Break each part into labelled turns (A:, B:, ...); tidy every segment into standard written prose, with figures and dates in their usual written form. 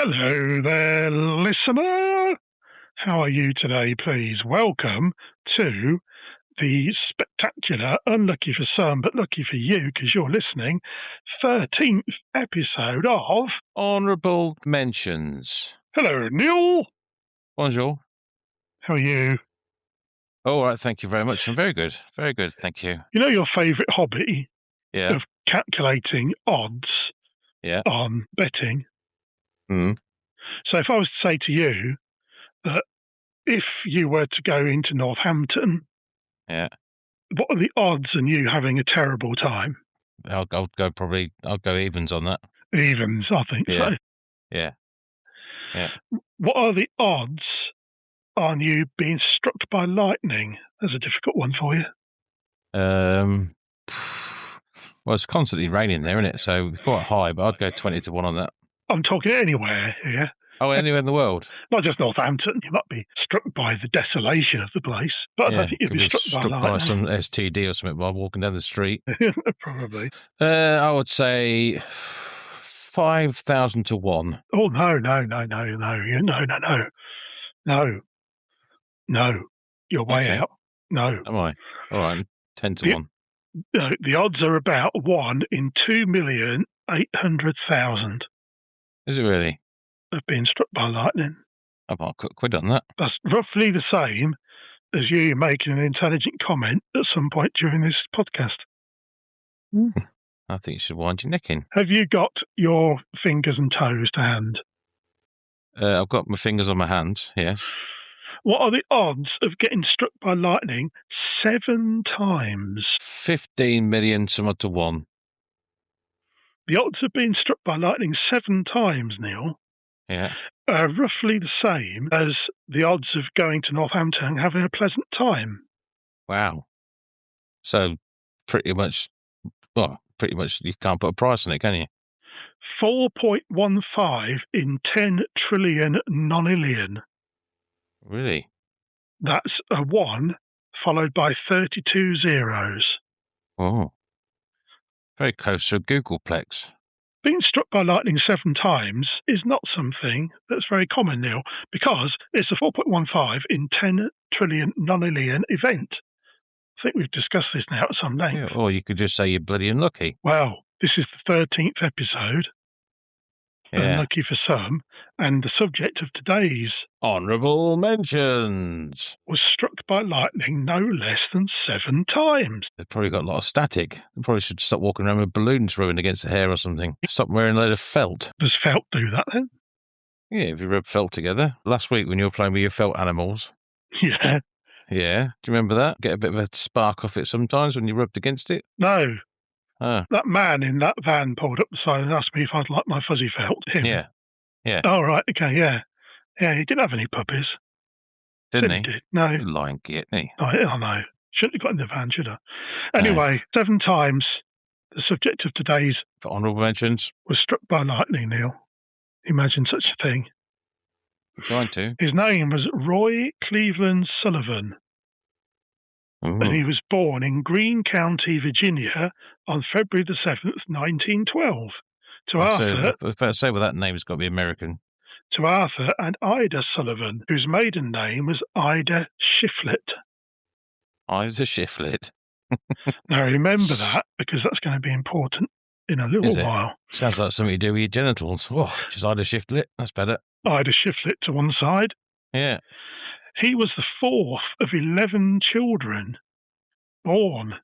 A: Hello there, listener. How are you today, please? Welcome to the spectacular, unlucky for some, but lucky for you because you're listening, 13th episode of
B: Honourable Mentions.
A: Hello, Neil.
B: Bonjour.
A: How are you?
B: All right, thank you very much. I'm very good. Very good, thank you.
A: You know your favourite hobby
B: Yeah.
A: of calculating odds
B: Yeah.
A: on betting?
B: Mm.
A: So if I was to say to you that if you were to go into Northampton,
B: Yeah.
A: what are the odds on you having a terrible time?
B: I'll go evens on that.
A: Evens, I think so.
B: Yeah.
A: What are the odds on you being struck by lightning? That's a difficult one for you.
B: Well, it's constantly raining there, isn't it? So it's quite high, but I'd go 20 to 1 on that.
A: I'm talking anywhere here.
B: Oh, anywhere in the world?
A: Not just Northampton. You might be struck by the desolation of the place, but I don't think you'd be struck by
B: some STD or something while walking down the street.
A: Probably.
B: I would say 5,000 to 1.
A: Oh, no. You're way out. No.
B: Am I? All right, 10 to 1.
A: No, the odds are about 1 in 2,800,000.
B: Is it really?
A: Of being struck by lightning.
B: I might quid on that.
A: That's roughly the same as you making an intelligent comment at some point during this podcast.
B: I think you should wind your neck in.
A: Have you got your fingers and toes to hand?
B: I've got my fingers on my hands, yes.
A: What are the odds of getting struck by lightning 7 times?
B: 15 million to 1.
A: The odds of being struck by lightning 7 times, Neil, are roughly the same as the odds of going to Northampton and having a pleasant time.
B: Wow. So pretty much you can't put a price on it, can you?
A: 4.15 in 10 trillion nonillion.
B: Really?
A: That's a 1 followed by 32 zeros.
B: Oh. Very close to a Googleplex.
A: Being struck by lightning 7 times is not something that's very common, Neil, because it's a 4.15 in 10 trillion nonillion event. I think we've discussed this now at some length.
B: Yeah, or you could just say you're bloody unlucky.
A: Well, this is the 13th episode. Unlucky for some, and the subject of today's
B: Honourable Mentions
A: was struck by lightning no less than 7 times.
B: They've probably got a lot of static. They probably should stop walking around with balloons rubbing against the hair or something. Stop wearing a load of felt.
A: Does felt do that then?
B: Yeah, if you rub felt together. Last week when you were playing with your felt animals.
A: Yeah.
B: Yeah, do you remember that? Get a bit of a spark off it sometimes when you rubbed against it?
A: No. That man in that van pulled up the side and asked me if I'd like my fuzzy felt. Him.
B: Yeah.
A: Oh, right, okay, yeah. Yeah, he didn't have any puppies.
B: Didn't he?
A: Did. No.
B: Lying git, didn't he?
A: I know. Shouldn't have got in the van, should I? Anyway, 7 times the subject of today's
B: For Honourable Mentions
A: was struck by lightning, Neil. Imagine such a thing.
B: I'm trying to.
A: His name was Roy Sullivan.
B: Mm-hmm.
A: And he was born in Greene County, Virginia on February the 7th, 1912.
B: I better say, well, that name's got to be American.
A: To Arthur and Ida Sullivan, whose maiden name was Ida Shiflett.
B: Ida Shiflett.
A: Now, remember that, because that's going to be important in a little while.
B: Sounds like something you do with your genitals. Oh, just Ida Shiflett. That's better.
A: Ida Shiflett to one side.
B: Yeah.
A: He was the 4th of 11 children born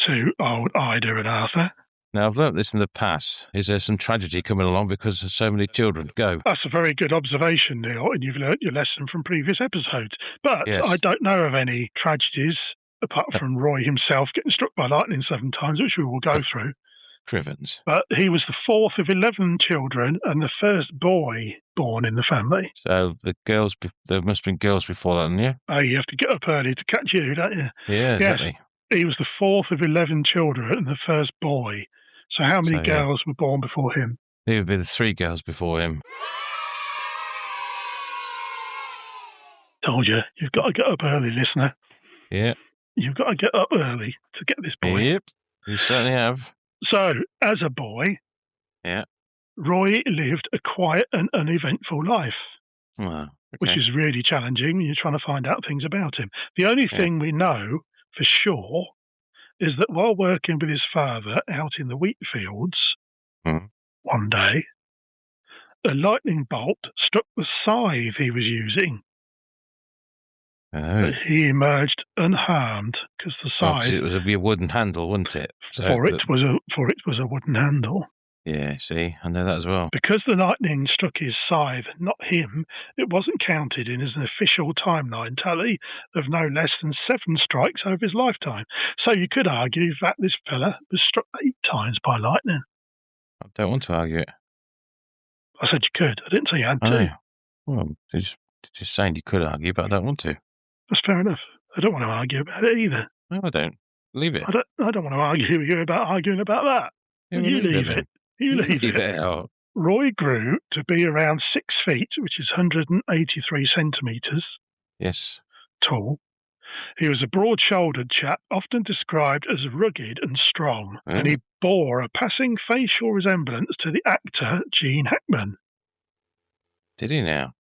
A: to old Ida and Arthur.
B: Now, I've learnt this in the past. Is there some tragedy coming along because there's so many children? Go.
A: That's a very good observation, Neil, and you've learnt your lesson from previous episodes. But I don't know of any tragedies, apart from Roy himself getting struck by lightning 7 times, which we will go through.
B: Crivens.
A: But he was the 4th of 11 children and the first boy born in the family.
B: So there must have been girls before that, hadn't you?
A: Oh, you have to get up early to catch you, don't you?
B: Yeah, exactly.
A: Yes, he was the 4th of 11 children and the first boy. So how many girls were born before him?
B: There would be the 3 girls before him.
A: Told you, you've got to get up early, listener.
B: Yeah.
A: You've got to get up early to get this boy.
B: Yep, you certainly have.
A: So, as a boy, Roy lived a quiet and uneventful life, which
B: Okay.
A: is really challenging when you're trying to find out things about him. The only
B: Yeah.
A: thing we know for sure is that while working with his father out in the wheat fields one day, a lightning bolt struck the scythe he was using.
B: Oh.
A: But he emerged unharmed because the
B: Well, 'cause
A: scythe,
B: it was a wooden handle, wasn't it? So
A: for it was a wooden handle.
B: Yeah, see, I know that as well.
A: Because the lightning struck his scythe, not him, it wasn't counted in as an official timeline tally of no less than 7 strikes over his lifetime. So you could argue that this fella was struck 8 times by lightning.
B: I don't want to argue it.
A: I said you could. I didn't say you had
B: I
A: to.
B: know. Well, just saying you could argue, but I don't want to.
A: That's fair enough. I don't want to argue about it either.
B: No, I don't. Leave it.
A: I don't want to argue with you about arguing about that.
B: Yeah,
A: You leave
B: then.
A: it. You leave it.
B: out.
A: Roy grew to be around 6 feet, which is 183 centimetres
B: Yes.
A: tall. He was a broad-shouldered chap, often described as rugged and strong, and he bore a passing facial resemblance to the actor Gene Hackman.
B: Did he now?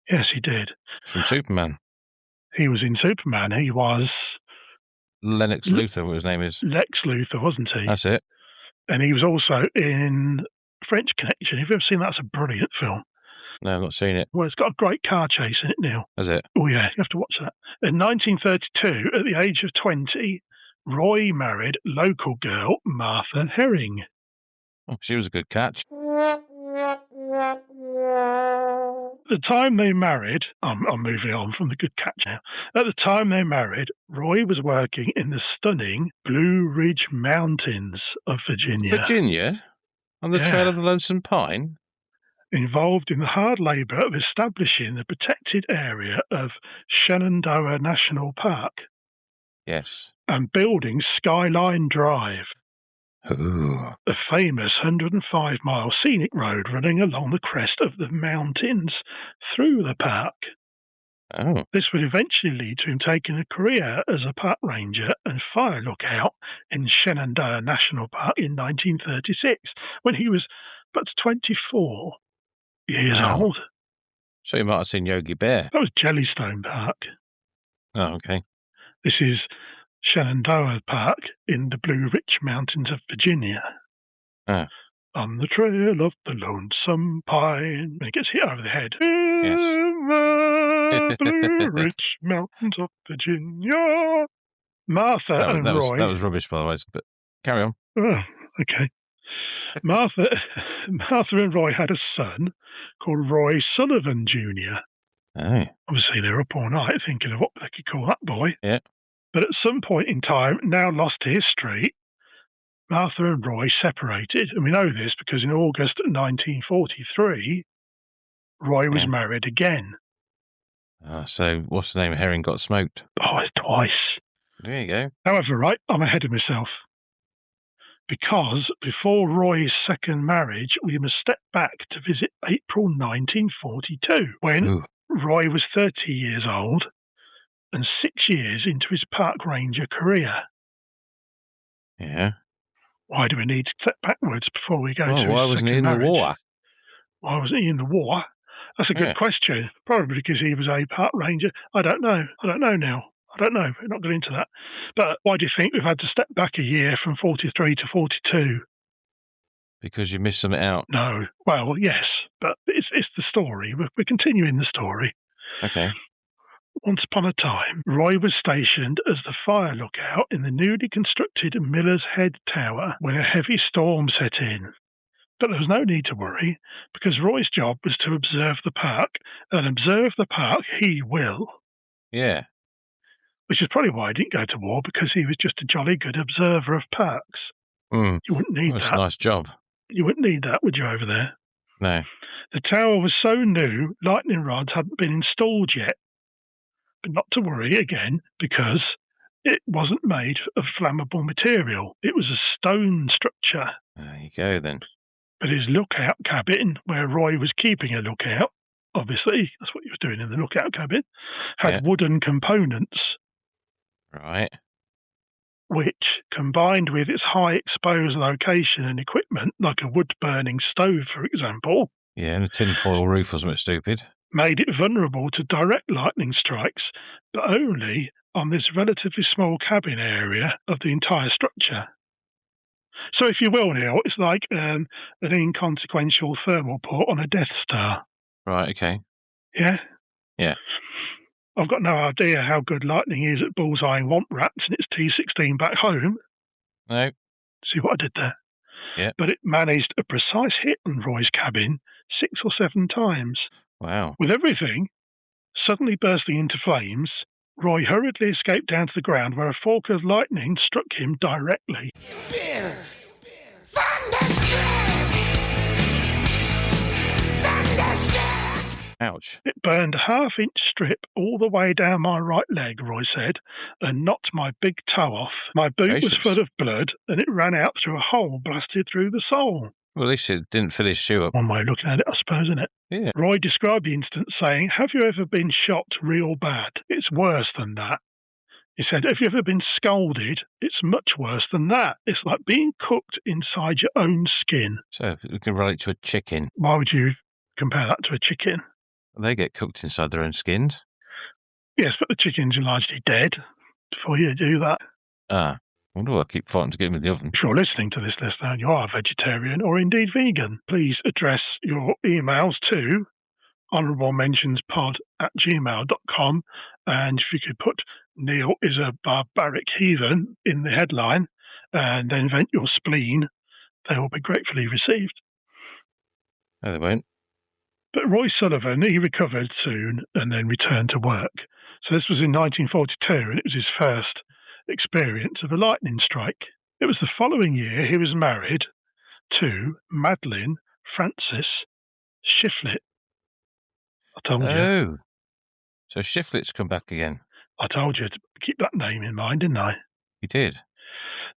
A: Yes, he did.
B: From Superman.
A: He was in Superman. He was
B: Lennox Luthor, what his name is.
A: Lex Luthor, wasn't he?
B: That's it.
A: And he was also in French Connection. Have you ever seen that? It's a brilliant film.
B: No, I've not seen it.
A: Well, it's got a great car chase in it now.
B: Has it?
A: Oh, yeah, you have to watch that. In 1932, at the age of 20, Roy married local girl Martha Herring.
B: Oh, she was a good catch.
A: At the time they married, I'm moving on from the good catch now. At the time they married, Roy was working in the stunning Blue Ridge Mountains of Virginia.
B: Virginia? On the trail of the Lonesome Pine?
A: Involved in the hard labour of establishing the protected area of Shenandoah National Park.
B: Yes.
A: And building Skyline Drive.
B: Ooh.
A: A famous 105-mile scenic road running along the crest of the mountains through the park.
B: Oh.
A: This would eventually lead to him taking a career as a park ranger and fire lookout in Shenandoah National Park in 1936, when he was but 24 years old.
B: So you might have seen Yogi Bear.
A: That was Jellystone Park.
B: Oh, okay.
A: This is Shenandoah Park in the Blue Ridge Mountains of Virginia.
B: Oh.
A: On the trail of the Lonesome Pine. And it gets hit over the head.
B: Yes.
A: In the Blue Ridge Mountains of Virginia. Martha and Roy.
B: That was rubbish, by the way, but carry on.
A: Oh, okay. Martha and Roy had a son called Roy Sullivan Jr.
B: Oh.
A: Obviously, they were up all night thinking of what they could call that boy.
B: Yeah.
A: But at some point in time, now lost to history, Martha and Roy separated. And we know this because in August 1943, Roy was married again.
B: So what's the name? Herring got smoked.
A: Oh, it's twice.
B: There you go.
A: However, right, I'm ahead of myself. Because before Roy's second marriage, we must step back to visit April 1942, when Roy was 30 years old and 6 years into his park ranger career.
B: Yeah.
A: Why do we need to step backwards before we go to his
B: why wasn't he in
A: marriage?
B: the war?
A: Why wasn't he in the war? That's a good question. Probably because he was a park ranger. I don't know. I don't know now. I don't know. We're not going into that. But why do you think we've had to step back a year from 43 to 42?
B: Because you missed something out.
A: No. Well, yes, but it's the story. We're continuing the story.
B: Okay.
A: Once upon a time, Roy was stationed as the fire lookout in the newly constructed Miller's Head Tower when a heavy storm set in. But there was no need to worry, because Roy's job was to observe the park, and observe the park he will.
B: Yeah.
A: Which is probably why he didn't go to war, because he was just a jolly good observer of parks. You wouldn't need that.
B: That's a nice job.
A: You wouldn't need that, would you, over there?
B: No.
A: The tower was so new, lightning rods hadn't been installed yet. But not to worry again, because it wasn't made of flammable material. It was a stone structure.
B: There you go, then.
A: But his lookout cabin, where Roy was keeping a lookout, obviously, that's what he was doing in the lookout cabin, had wooden components.
B: Right.
A: which, combined with its high exposed location and equipment, like a wood-burning stove, for example,
B: Yeah, and a tinfoil roof or something stupid.
A: made it vulnerable to direct lightning strikes, but only on this relatively small cabin area of the entire structure. So, if you will, Neil, it's like an inconsequential thermal port on a Death Star.
B: Right, okay.
A: Yeah?
B: Yeah.
A: I've got no idea how good lightning is at bullseyeing womp rats in its T-16 back home.
B: No.
A: See what I did there?
B: Yeah.
A: But it managed a precise hit on Roy's cabin 6 or 7 times.
B: Wow.
A: With everything suddenly bursting into flames, Roy hurriedly escaped down to the ground where a fork of lightning struck him directly.
B: Ouch.
A: It burned a half-inch strip all the way down my right leg, Roy said, and knocked my big toe off. My boot was full of blood, and it ran out through a hole blasted through the sole.
B: Well, at least it didn't fill his shoe up.
A: One way of looking at it, I suppose, isn't it?
B: Yeah.
A: Roy described the incident saying, "Have you ever been shot real bad? It's worse than that." He said, "Have you ever been scalded? It's much worse than that. It's like being cooked inside your own skin."
B: So we can relate to a chicken.
A: Why would you compare that to a chicken?
B: They get cooked inside their own skins.
A: Yes, but the chickens are largely dead before you do that.
B: I wonder why I keep fighting to get them in the oven.
A: If you're listening to this listener and you are a vegetarian or indeed vegan, please address your emails to honourablementionspod@gmail.com, and if you could put "Neil is a barbaric heathen" in the headline and then vent your spleen, they will be gratefully received.
B: No, they won't.
A: But Roy Sullivan, he recovered soon and then returned to work. So this was in 1942, and it was his first experience of a lightning strike. It was the following year he was married to Madeline Frances Shiflett. I told you.
B: Oh. So Shiflett's come back again.
A: I told you to keep that name in mind, didn't I?
B: You did.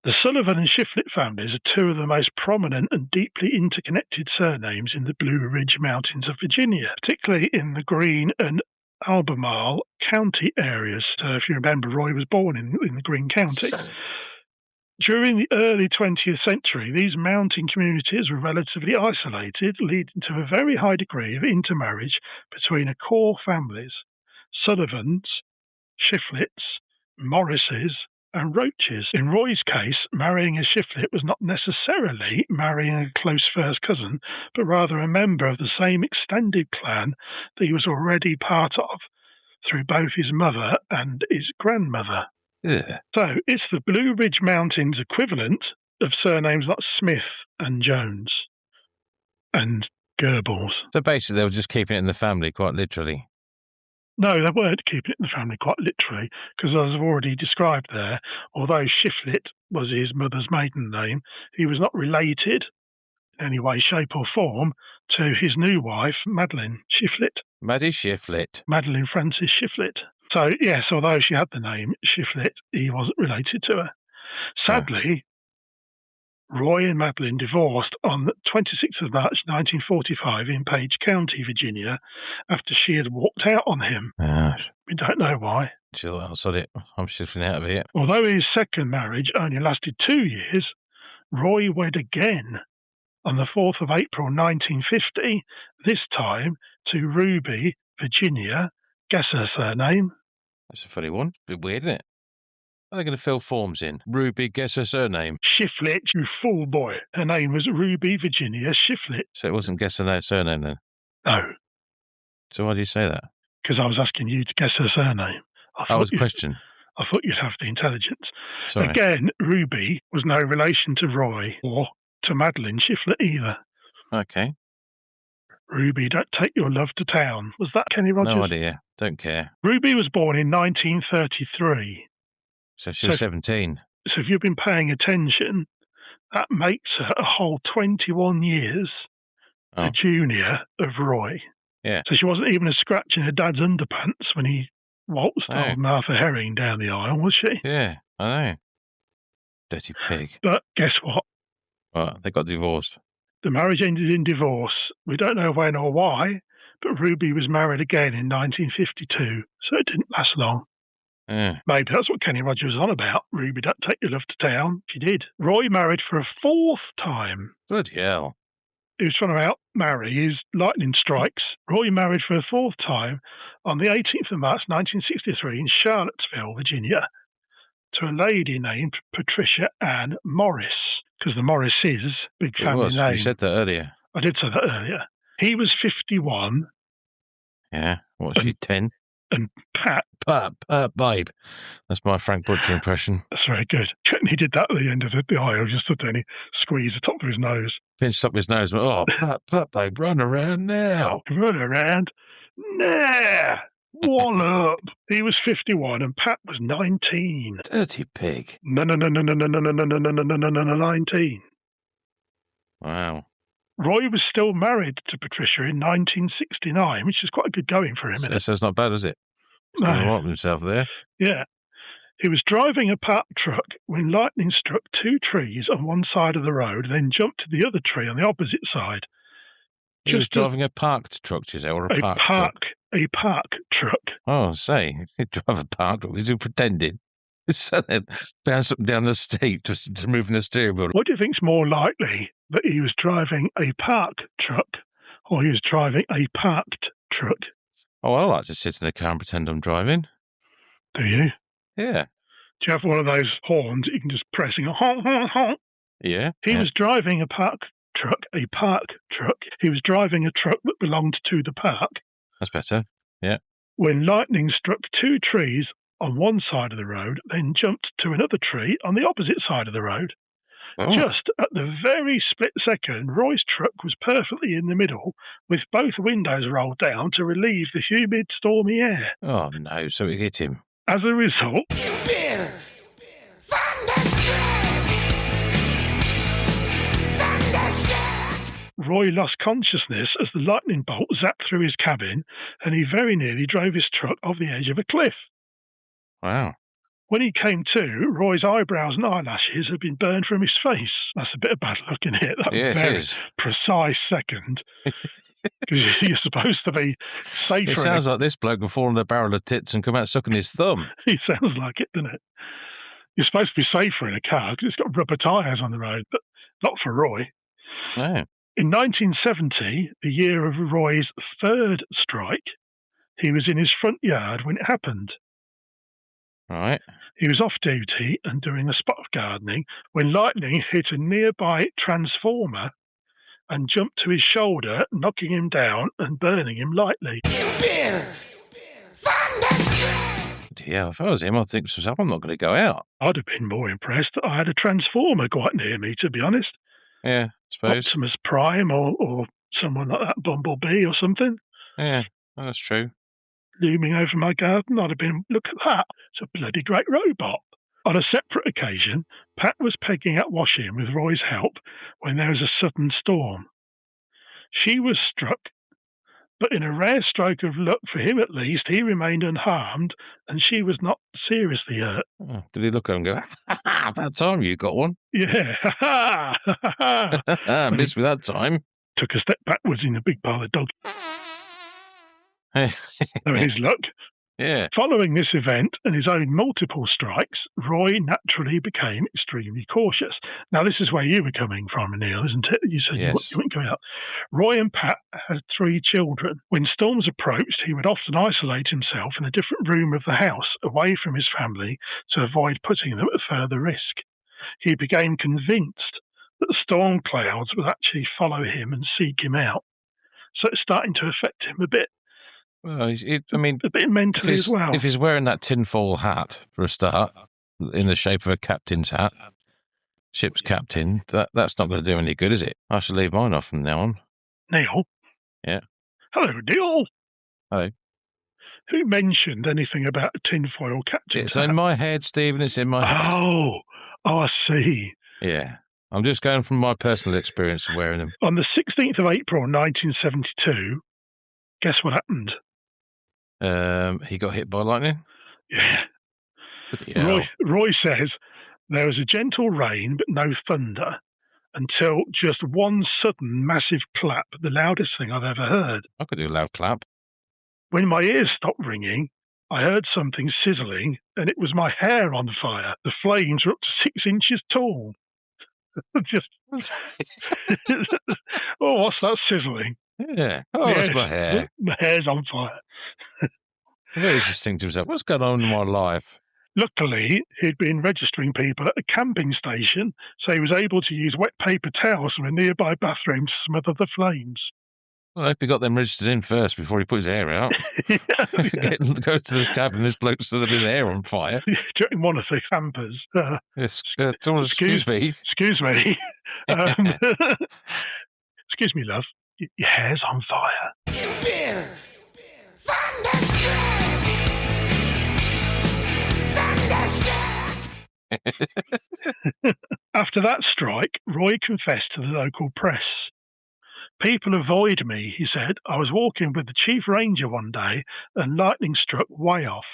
A: The Sullivan and Shiflett families are two of the most prominent and deeply interconnected surnames in the Blue Ridge Mountains of Virginia, particularly in the Greene and Albemarle County areas. So if you remember, Roy was born in the Greene County. During the early 20th century, these mountain communities were relatively isolated, leading to a very high degree of intermarriage between a core families: Sullivans, Shifletts, Morrises, and Roaches. In Roy's case, marrying a Shiflett was not necessarily marrying a close first cousin, but rather a member of the same extended clan that he was already part of through both his mother and his grandmother.
B: Ugh.
A: So it's the Blue Ridge Mountains equivalent of surnames like Smith and Jones and Goebbels.
B: So basically, they were just keeping it in the family, quite literally.
A: No, they weren't keeping it in the family quite literally, because as I've already described there, although Shiflett was his mother's maiden name, he was not related in any way, shape or form to his new wife, Madeline Shiflett.
B: Maddie Shiflett.
A: Madeline Frances Shiflett. So, yes, although she had the name Shiflett, he wasn't related to her. Sadly, Roy and Madeline divorced on the 26th of March 1945 in Page County, Virginia, after she had walked out on him. We don't know why.
B: Chill outside it. I'm shifting out of here.
A: Although his second marriage only lasted 2 years, Roy wed again on the 4th of April 1950, this time to Ruby Virginia. Guess her surname?
B: That's a funny one. Bit weird, isn't it? Are they going to fill forms in? Ruby, guess her surname.
A: Shiflett, you fool boy. Her name was Ruby Virginia Shiflett.
B: So it wasn't guess her surname then?
A: No.
B: So why do you say that?
A: Because I was asking you to guess her surname.
B: That was a question.
A: I thought you'd have the intelligence.
B: Sorry.
A: Again, Ruby was no relation to Roy or to Madeline Shiflett either.
B: Okay.
A: Ruby, don't take your love to town. Was that Kenny Rogers?
B: No idea. Don't care.
A: Ruby was born in 1933.
B: So she was 17.
A: So if you've been paying attention, that makes her a whole 21 years a junior of Roy.
B: Yeah.
A: So she wasn't even a scratch in her dad's underpants when he waltzed old Martha Herring down the aisle, was she?
B: Yeah, I know. Dirty pig.
A: But guess what?
B: Well, they got divorced.
A: The marriage ended in divorce. We don't know when or why, but Ruby was married again in 1952, so it didn't last long.
B: Yeah.
A: Maybe that's what Kenny Rogers was on about. Ruby, don't take your love to town. She did. Roy married for a fourth time.
B: Bloody hell.
A: He was trying to out-marry his lightning strikes. Roy married for a fourth time on the 18th of March 1963 in Charlottesville, Virginia, to a lady named Patricia Ann Morris, because the Morrises, big family name.
B: You said that earlier.
A: I did say that earlier. He was 51.
B: Yeah. What's she, 10?
A: And Pat,
B: babe. That's my Frank Butcher impression.
A: That's very good. He did that at the end of the aisle, just stood there and he squeezed the top of his nose.
B: Pinched up his nose. Oh, Pat, babe, run around now.
A: Run around? Nah. One up. He was 51 and Pat was 19.
B: Dirty pig.
A: No, 19.
B: Wow.
A: Roy was still married to Patricia in 1969, which is quite a good going for him.
B: So it's not bad, is it? He's doing all right with himself there.
A: Yeah. He was driving a parked truck when lightning struck two trees on one side of the road, then jumped to the other tree on the opposite side.
B: He was driving a parked truck, you say, or a parked truck?
A: A park truck.
B: Oh, say, he'd drive a parked truck. He's pretending. So then bounce up and down the steep to moving the steering wheel.
A: What do you think's more likely, that he was driving a park truck or he was driving a parked truck?
B: Oh, I like to sit in the car and pretend I'm driving.
A: Do you?
B: Yeah.
A: Do you have one of those horns that you can just press and go honk, honk, honk?
B: Yeah.
A: He was driving a park truck. He was driving a truck that belonged to the park.
B: That's better. Yeah.
A: When lightning struck two trees on one side of the road, then jumped to another tree on the opposite side of the road. Oh. Just at the very split second, Roy's truck was perfectly in the middle, with both windows rolled down to relieve the humid, stormy air.
B: Oh, no, so it hit him.
A: As a result,
C: You've been thunderstruck!
A: Roy lost consciousness as the lightning bolt zapped through his cabin, and he very nearly drove his truck off the edge of a cliff.
B: Wow.
A: When he came to, Roy's eyebrows and eyelashes had been burned from his face. That's a bit of bad luck in it. That very precise second. Because you're supposed to be safer.
B: It sounds like this bloke will fall in the barrel of tits and come out sucking his thumb.
A: He sounds like it, doesn't it? You're supposed to be safer in a car because it's got rubber tyres on the road, but not for Roy.
B: No.
A: In 1970, the year of Roy's third strike, he was in his front yard when it happened.
B: Right.
A: He was off duty and doing a spot of gardening when lightning hit a nearby transformer and jumped to his shoulder, knocking him down and burning him lightly.
C: You've been thunderstruck!
B: Yeah, if I was him, I'd think to myself, I'm not going to go out.
A: I'd have been more impressed that I had a transformer quite near me, to be honest.
B: Yeah, I suppose.
A: Optimus Prime or someone like that, Bumblebee or something.
B: Yeah, that's true.
A: Looming over my garden, I'd have been, look at that, it's a bloody great robot. On a separate occasion, Pat was pegging out washing with Roy's help when there was a sudden storm. She was struck, but in a rare stroke of luck for him at least, he remained unharmed and she was not seriously hurt.
B: Oh, did he look at her and go, about time you got one?
A: Yeah,
B: missed me that time.
A: Took a step backwards in a big pile of dog. So his luck.
B: Yeah.
A: Following this event and his own multiple strikes, Roy naturally became extremely cautious. Now, this is where you were coming from, Neil, isn't it? You said
B: yes.
A: you wouldn't go out. Roy and Pat had 3 children. When storms approached, he would often isolate himself in a different room of the house, away from his family, to avoid putting them at further risk. He became convinced that the storm clouds would actually follow him and seek him out. So it's starting to affect him a bit.
B: Well, a bit
A: mentally as well.
B: If he's wearing that tinfoil hat for a start, in the shape of a captain's hat, ship's captain, that's not going to do any good, is it? I shall leave mine off from now on.
A: Neil?
B: Yeah.
A: Hello, Neil.
B: Hello.
A: Who mentioned anything about a tinfoil captain's hat?
B: It's in my head, Stephen. It's in my head.
A: Oh, I see.
B: Yeah. I'm just going from my personal experience of wearing them.
A: On the 16th of April, 1972, guess what happened?
B: He got hit by lightning?
A: Yeah. Roy says there was a gentle rain but no thunder until just one sudden massive clap, the loudest thing I've ever heard.
B: I could do a loud clap.
A: When my ears stopped ringing, I heard something sizzling, and it was my hair on fire. The flames were up to 6 inches tall. Just, oh, what's that sizzling?
B: Yeah. Oh,
A: Yes,
B: it's my hair.
A: My hair's on fire.
B: I bet he's just thinking to himself, what's going on in my life?
A: Luckily, he'd been registering people at a camping station, so he was able to use wet paper towels from a nearby bathroom to smother the flames.
B: Well, I hope he got them registered in first before he put his hair out.
A: Yeah.
B: Go to the cabin, this bloke's still his hair on fire.
A: During one of the campers.
B: Yes, excuse me.
A: Excuse me. Excuse me, love. Your hair's on fire.
C: You've been thunderstruck. Thunderstruck.
A: After that strike, Roy confessed to the local press. People avoid me, he said. I was walking with the chief ranger one day and lightning struck way off.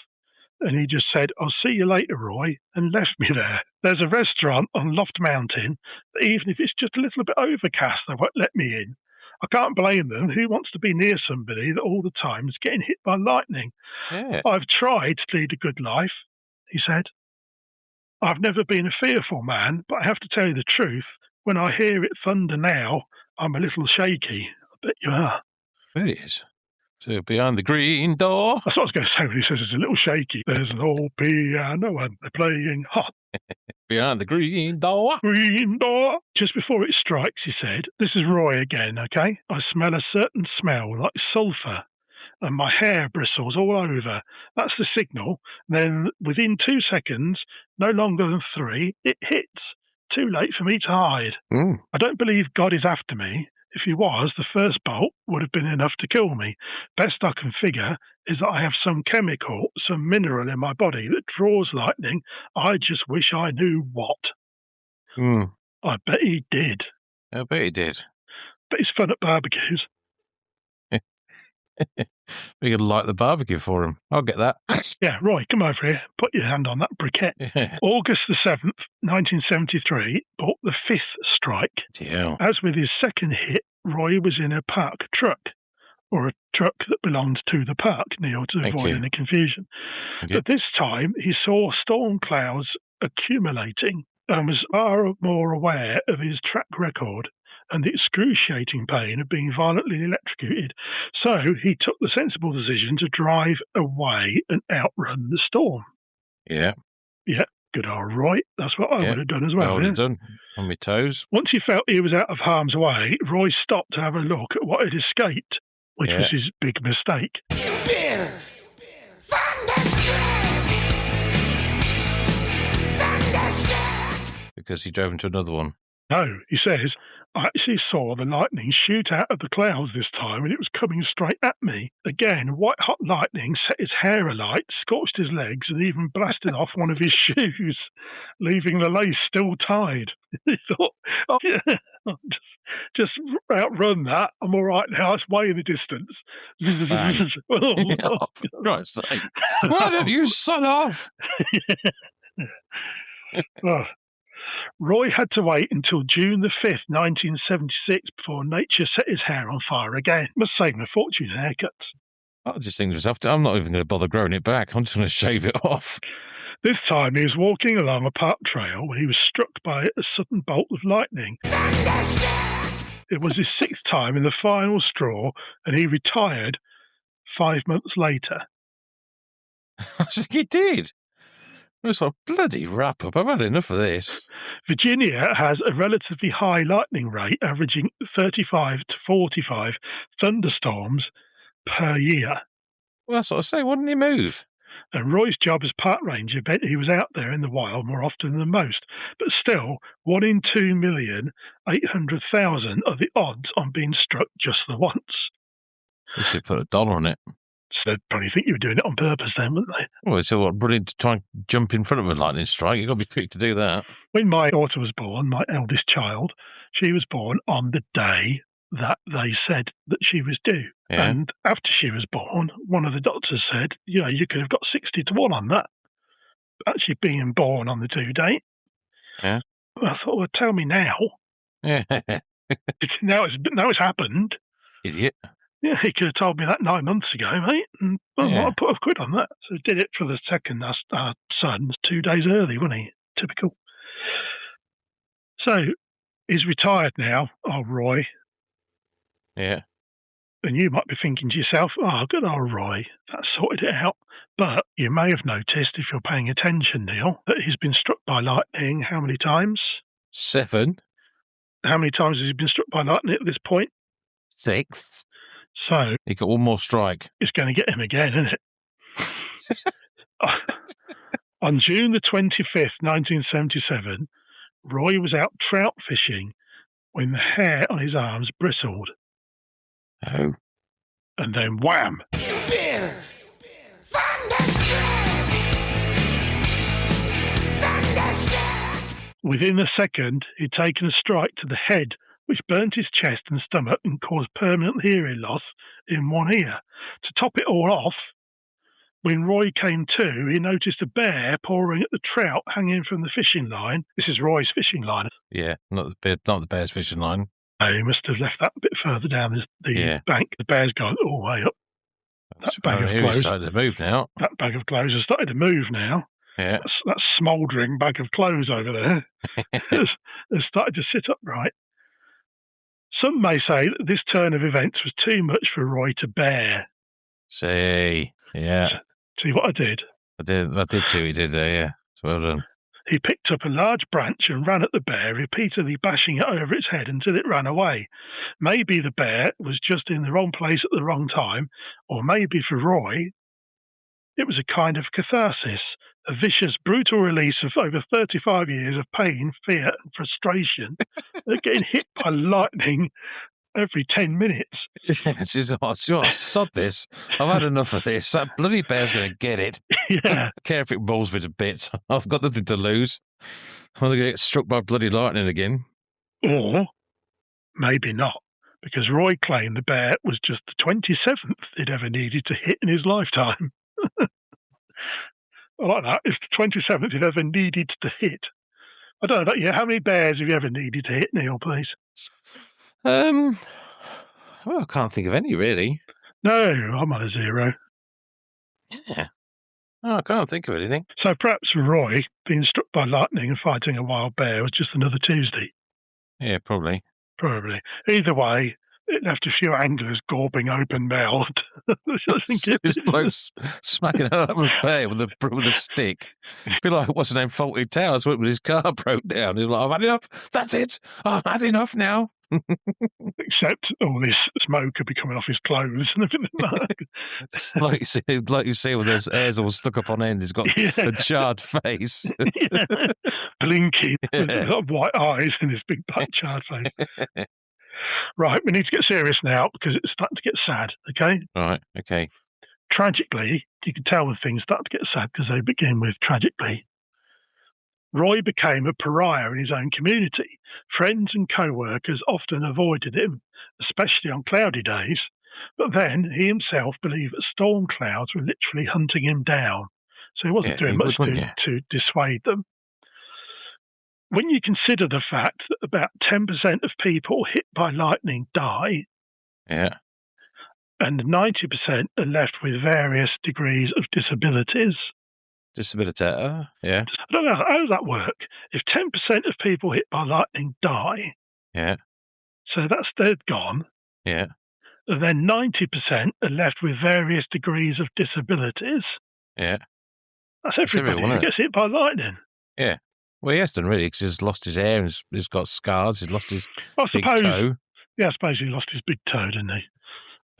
A: And he just said, I'll see you later, Roy, and left me there. There's a restaurant on Loft Mountain, but even if it's just a little bit overcast, they won't let me in. I can't blame them. Who wants to be near somebody that all the time is getting hit by lightning?
B: Yeah.
A: I've tried to lead a good life, he said. I've never been a fearful man, but I have to tell you the truth. When I hear it thunder now, I'm a little shaky. I bet you are.
B: It is. So behind the green door.
A: That's what I was going to say when he says it's a little shaky. There's an old piano and they're playing hot.
B: Behind the green door.
A: Green door. Just before it strikes, he said, this is Roy again, okay? I smell a certain smell like sulphur and my hair bristles all over. That's the signal. Then within 2 seconds, no longer than 3, it hits. Too late for me to hide. I don't believe God is after me. If he was, the first bolt would have been enough to kill me. Best I can figure is that I have some chemical, some mineral in my body that draws lightning. I just wish I knew what. I bet he did.
B: I bet he did.
A: But it's fun at barbecues.
B: We could light the barbecue for him. I'll get that.
A: Yeah, Roy, come over here. Put your hand on that briquette.
B: Yeah.
A: August the 7th, 1973, brought the 5th strike.
B: Yeah.
A: As with his second hit, Roy was in a park truck, or a truck that belonged to the park, Neil, to avoid any confusion. But this time, he saw storm clouds accumulating and was far more aware of his track record and the excruciating pain of being violently electrocuted. So he took the sensible decision to drive away and outrun the storm.
B: Yeah.
A: Yeah, good old Roy. That's what I would have done as well.
B: I would have done. On my toes.
A: Once he felt he was out of harm's way, Roy stopped to have a look at what had escaped, which was his big mistake.
C: You've been thunderstruck. Thunderstruck.
B: Because he drove into another one.
A: No, he says, I actually saw the lightning shoot out of the clouds this time and it was coming straight at me. Again, white-hot lightning set his hair alight, scorched his legs and even blasted off one of his shoes, leaving the lace still tied. He thought, oh, yeah, just outrun that. I'm all right now. It's way in the distance.
B: Oh, for Christ's sake. Why don't you son off?
A: Oh. Roy had to wait until June the 5th, 1976, before nature set his hair on fire again. Must save him a fortune in haircuts.
B: I was just thinking to myself, I'm not even going to bother growing it back. I'm just going to shave it off.
A: This time he was walking along a park trail when he was struck by a sudden bolt of lightning. It was his 6th time and the final straw, and he retired 5 months later.
B: I think he did. It's like, bloody wrap up. I've had enough of this.
A: Virginia has a relatively high lightning rate, averaging 35 to 45 thunderstorms per year.
B: Well, that's what I say. Why didn't he move?
A: And Roy's job as park ranger meant he was out there in the wild more often than most. But still, 1 in 2,800,000 are the odds on being struck just the once.
B: They should put $1 on it.
A: So they'd probably think you were doing it on purpose then, wouldn't they?
B: Well, so what, running to try and jump in front of a lightning strike? You've got to be quick to do that.
A: When my daughter was born, my eldest child, she was born on the day that they said that she was due.
B: Yeah.
A: And after she was born, one of the doctors said, you know, you could have got 60 to 1 on that. Actually being born on the due date.
B: Yeah.
A: I thought, well, tell me now.
B: Yeah.
A: Now it's happened.
B: Idiot.
A: Yeah, he could have told me that 9 months ago, mate, and
B: Yeah.
A: I'd put a quid on that. So did it for the second. Our son's 2 days early, wasn't he? Typical. So he's retired now, old Roy.
B: Yeah.
A: And you might be thinking to yourself, oh, good old Roy, that sorted it out. But you may have noticed, if you're paying attention, Neil, that he's been struck by lightning how many times?
B: 7.
A: How many times has he been struck by lightning at this point?
B: 6.
A: So
B: He got one more strike.
A: it's going to get him again, isn't it? On June the 25th, 1977, Roy was out trout fishing when the hair on his arms bristled.
B: Oh.
A: And then wham!
C: Been thunderstruck. Thunderstruck.
A: Within a second, he'd taken a strike to the head, which burnt his chest and stomach and caused permanent hearing loss in one ear. To top it all off, when Roy came to, he noticed a bear pawing at the trout hanging from the fishing line. This is Roy's fishing line.
B: Yeah, not the bear's fishing line.
A: He must have left that a bit further down the bank. The bear's gone all the way up. That bag of clothes
B: started to move now.
A: That bag of clothes has started to move now.
B: Yeah.
A: That smouldering bag of clothes over there has started to sit upright. Some may say that this turn of events was too much for Roy to bear.
B: See, yeah.
A: See what I did?
B: I did see what he did there, yeah. So well done.
A: He picked up a large branch and ran at the bear, repeatedly bashing it over its head until it ran away. Maybe the bear was just in the wrong place at the wrong time, or maybe for Roy, it was a kind of catharsis, a vicious, brutal release of over 35 years of pain, fear, and frustration at getting hit by lightning every 10 minutes.
B: Yeah, she's sod this. I've had enough of this. That bloody bear's going to get it.
A: Yeah.
B: I don't care if it rolls me to bits. I've got nothing to lose. I'm going to get struck by bloody lightning again.
A: Or maybe not, because Roy claimed the bear was just the 27th he'd ever needed to hit in his lifetime. I like that. It's the 27th he'd ever needed to hit. I don't know. Yeah, how many bears have you ever needed to hit, Neil, please?
B: Well, I can't think of any, really.
A: No, I'm on a 0.
B: Yeah. Oh, I can't think of anything.
A: So perhaps for Roy, being struck by lightning and fighting a wild bear was just another Tuesday.
B: Yeah, probably.
A: Probably. Either way, it left a few anglers gawping open-mouthed.
B: This bloke's smacking out of a bear with a stick. Feel like what's his name, Faulty Towers, when his car broke down. He's like, I've had enough. That's it. I've had enough now.
A: Except all this smoke could be coming off his clothes and everything.
B: like you see, with his hairs all stuck up on end, he's got a charred face.
A: Blinking, with white eyes and his big black charred face. Right, we need to get serious now because it's starting to get sad, okay?
B: Right, okay.
A: Tragically, you can tell when things start to get sad because they begin with tragically. Roy became a pariah in his own community. Friends and co-workers often avoided him, especially on cloudy days. But then he himself believed that storm clouds were literally hunting him down. So he wasn't doing much to dissuade them. When you consider the fact that about 10% of people hit by lightning die,
B: yeah,
A: and 90% are left with various degrees of disabilities.
B: Disability, yeah.
A: I don't know, how does that work? If 10% of people hit by lightning die,
B: yeah,
A: so they're gone,
B: yeah,
A: and then 90% are left with various degrees of disabilities.
B: Yeah.
A: That's everybody who gets hit by lightning.
B: Yeah. Well, he has done, really, because he's lost his hair and he's got scars. He's lost his big toe.
A: Yeah, I suppose he lost his big toe, didn't he?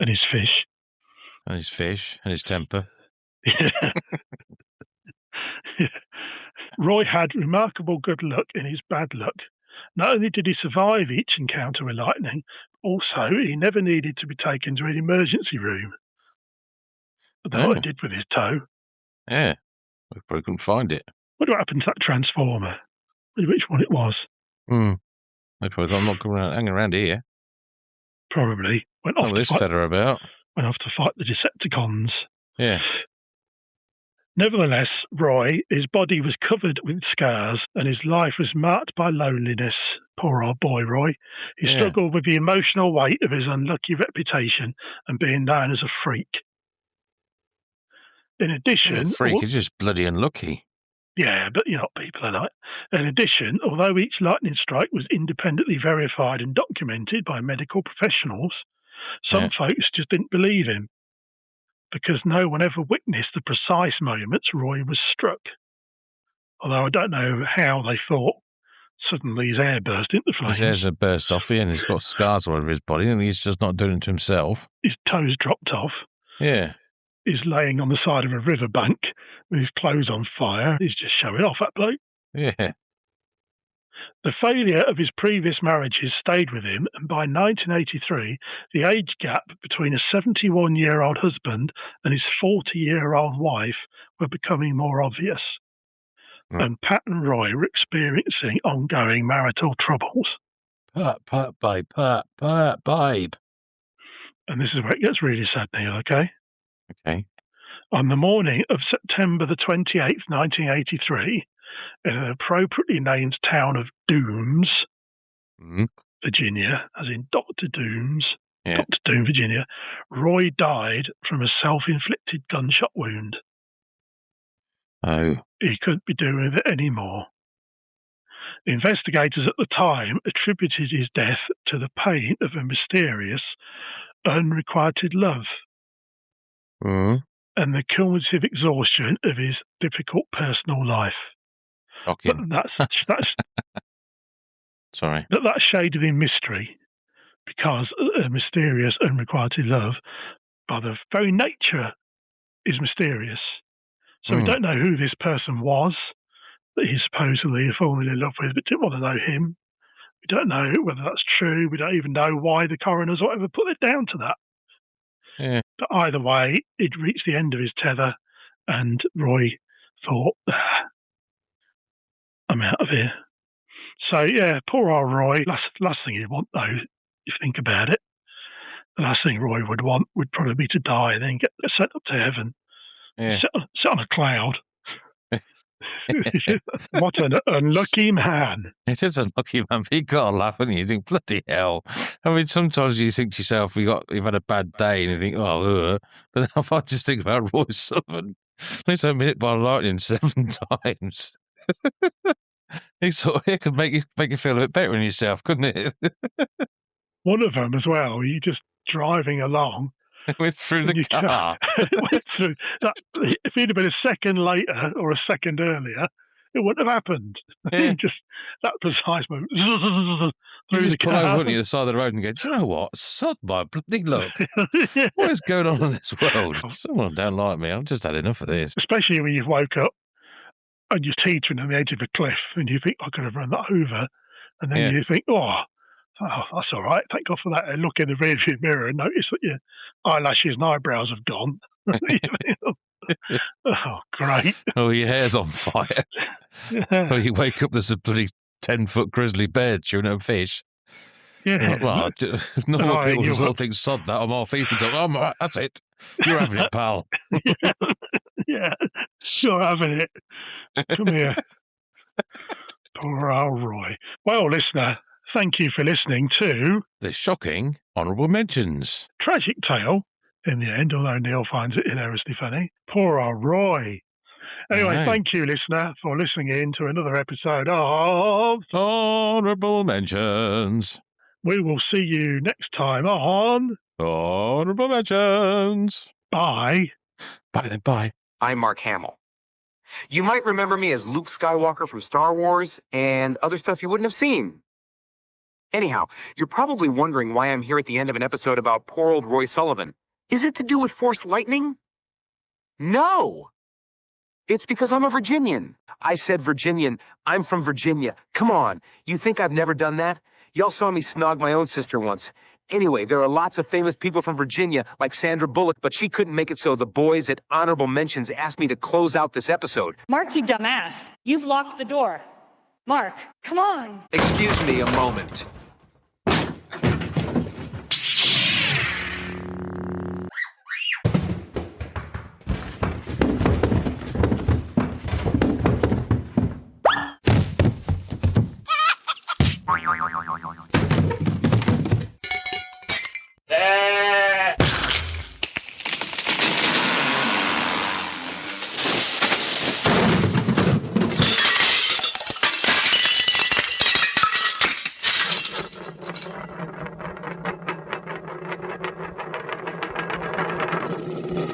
A: And his fish.
B: And his fish and his temper.
A: Yeah. Yeah. Roy had remarkable good luck in his bad luck. Not only did he survive each encounter with lightning, also he never needed to be taken to an emergency room. That's what he did with his toe.
B: Yeah. We probably couldn't find it.
A: What happened to that transformer? Which one it was?
B: They probably thought, I'm not hanging around here.
A: Probably. Went off
B: this fella about.
A: Went off to fight the Decepticons.
B: Yeah.
A: Nevertheless, Roy, his body was covered with scars and his life was marked by loneliness, Poor old boy, Roy. He struggled with the emotional weight of his unlucky reputation and being known as a freak. In addition...
B: freak, he's just bloody unlucky.
A: Yeah, but you know what people are like. In addition, although each lightning strike was independently verified and documented by medical professionals, some folks just didn't believe him because no one ever witnessed the precise moments Roy was struck. Although I don't know how they thought suddenly his hair burst into flames.
B: His hair's burst off, and he's got scars all over his body, and he's just not doing it to himself.
A: His toes dropped off.
B: Yeah.
A: He's laying on the side of a riverbank with his clothes on fire. He's just showing off, that bloke.
B: Yeah.
A: The failure of his previous marriages stayed with him, and by 1983, the age gap between a 71-year-old husband and his 40-year-old wife were becoming more obvious. And Pat and Roy were experiencing ongoing marital troubles.
B: Babe.
A: And this is where it gets really sad, Neil, okay?
B: Okay.
A: On the morning of September the 28th, 1983, in an appropriately named town of Dooms, Virginia, as in Dr. Dooms, Dr. Doom, Virginia, Roy died from a self-inflicted gunshot wound.
B: Oh.
A: He couldn't be doing with it anymore. Investigators at the time attributed his death to the pain of a mysterious, unrequited love and the cumulative exhaustion of his difficult personal life.
B: Shocking.
A: But that's
B: sorry.
A: That's shaded in mystery because a mysterious, unrequited love, by the very nature, is mysterious. So we don't know who this person was that he supposedly had fallen in love with, but didn't want to know him. We don't know whether that's true. We don't even know why the coroners or whatever put it down to that.
B: Yeah.
A: But either way, he'd reached the end of his tether, and Roy thought, I'm out of here. So, yeah, poor old Roy. Last thing he'd want, though, if you think about it, the last thing Roy would want would probably be to die and then get sent up to heaven.
B: Yeah.
A: Sit on a cloud. What an unlucky man.
B: It is unlucky, man. But you got to laugh, haven't you? You think, bloody hell. I mean, sometimes you think to yourself, you've had a bad day, and you think, but then if I just think about Roy Sullivan, he's been hit by lightning 7 times. It could make you feel a bit better in yourself, couldn't it?
A: One of them as well. You're just driving along.
B: Went through the car.
A: Went through that. If he'd have been a second later or a second earlier, it wouldn't have happened.
B: Yeah.
A: Just that precise moment.
B: You just pull over, wouldn't you, the side of the road and go, do you know what? Sod my bloody luck.
A: Yeah.
B: What is going on in this world? Someone don't like me. I've just had enough of this.
A: Especially when you've woke up and you're teetering on the edge of a cliff and you think, I could have run that over. And then you think, that's all right. Thank God for that. And look in the rearview mirror and notice that your eyelashes and eyebrows have gone. Oh, great.
B: Oh, your hair's on fire. Or you wake up, there's a bloody 10-foot grizzly bear chewing a fish.
A: Yeah.
B: Well, normal people just all think, sod that, I'm off. People talk, all right, that's it. You're having it, pal.
A: Yeah, you're having it. Come here. Poor old Roy. Well, listener, thank you for listening to
B: The Shocking Honourable Mentions.
A: Tragic tale in the end, although Neil finds it hilariously funny. Poor old Roy. Anyway, thank you, listener, for listening in to another episode of
B: Honourable Mentions.
A: We will see you next time on
B: Honourable Mentions.
A: Bye.
B: Bye then, bye.
D: I'm Mark Hamill. You might remember me as Luke Skywalker from Star Wars and other stuff you wouldn't have seen. Anyhow, you're probably wondering why I'm here at the end of an episode about poor old Roy Sullivan. Is it to do with Force lightning? No! It's because I'm a Virginian. I said Virginian. I'm from Virginia. Come on. You think I've never done that? Y'all saw me snog my own sister once. Anyway, there are lots of famous people from Virginia, like Sandra Bullock, but she couldn't make it, so the boys at Honourable Mentions asked me to close out this episode.
E: Mark, you dumbass. You've locked the door. Mark, come on.
D: Excuse me a moment.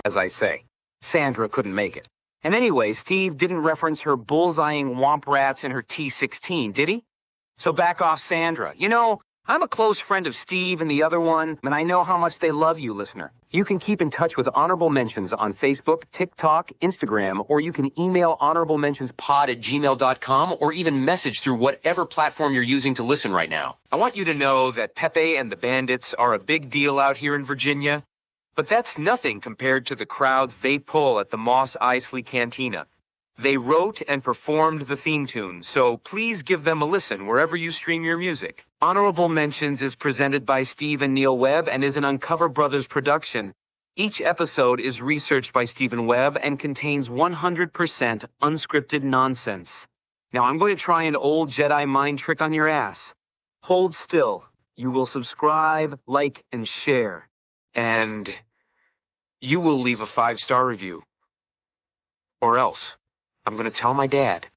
D: as I say. Sandra couldn't make it. And anyway, Steve didn't reference her bullseyeing womp rats in her T16, did he? So back off, Sandra. You know, I'm a close friend of Steve and the other one, and I know how much they love you, listener. You can keep in touch with Honorable Mentions on Facebook, TikTok, Instagram, or you can email honorablementionspod@gmail.com or even message through whatever platform you're using to listen right now. I want you to know that Pepe and the Bandits are a big deal out here in Virginia, but that's nothing compared to the crowds they pull at the Moss Isley Cantina. They wrote and performed the theme tune, so please give them a listen wherever you stream your music. Honorable Mentions is presented by Steve and Neil Webb and is an Uncover Brothers production. Each episode is researched by Stephen Webb and contains 100% unscripted nonsense. Now I'm going to try an old Jedi mind trick on your ass. Hold still. You will subscribe, like, and share. And you will leave a 5-star review. Or else, I'm going to tell my dad.